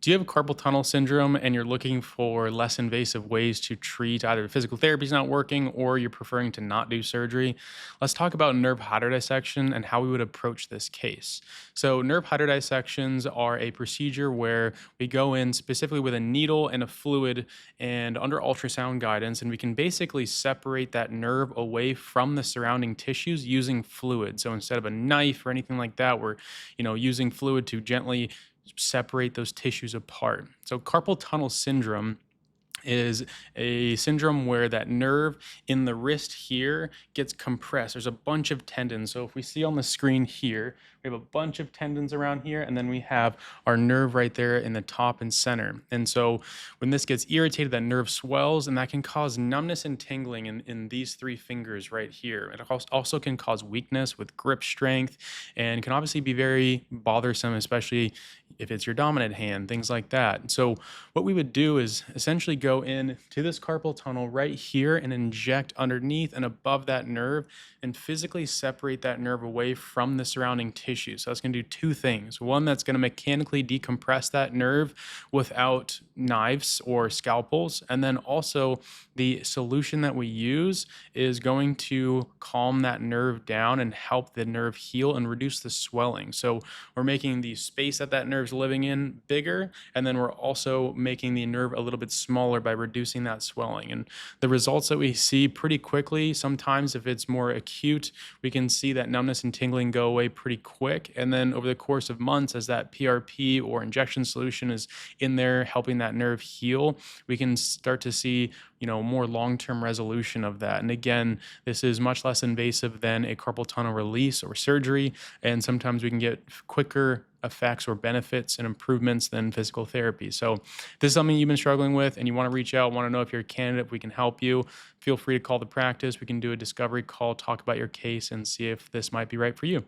Do you have carpal tunnel syndrome and you're looking for less invasive ways to treat either physical therapy is not working or you're preferring to not do surgery? Let's talk about nerve hydrodissection and how we would approach this case. So, nerve hydrodissections are a procedure where we go in specifically with a needle and a fluid and under ultrasound guidance, and we can basically separate that nerve away from the surrounding tissues using fluid. So, instead of a knife or anything like that, we're using fluid to gently separate those tissues apart. So carpal tunnel syndrome is a syndrome where that nerve in the wrist here gets compressed. There's a bunch of tendons. So if we see on the screen here, we have a bunch of tendons around here, and then we have our nerve right there in the top and center. And so when this gets irritated, that nerve swells, and that can cause numbness and tingling in these three fingers right here. It also can cause weakness with grip strength and can obviously be very bothersome, especially if it's your dominant hand, things like that. So what we would do is essentially go in to this carpal tunnel right here and inject underneath and above that nerve and physically separate that nerve away from the surrounding tissue. So that's going to do two things. One, that's going to mechanically decompress that nerve without knives or scalpels. And then also the solution that we use is going to calm that nerve down and help the nerve heal and reduce the swelling. So we're making the space that nerve's living in bigger, and then we're also making the nerve a little bit smaller by reducing that swelling. And the results that we see pretty quickly, sometimes if it's more acute, we can see that numbness and tingling go away pretty quick. And then over the course of months, as that PRP or injection solution is in there helping that nerve heal, we can start to see more long-term resolution of that. And again, this is much less invasive than a carpal tunnel release or surgery, and sometimes we can get quicker effects or benefits and improvements than physical therapy. So if this is something you've been struggling with and you want to reach out, want to know if you're a candidate, if we can help you, feel free to call the practice. We can do a discovery call, talk about your case, and see if this might be right for you.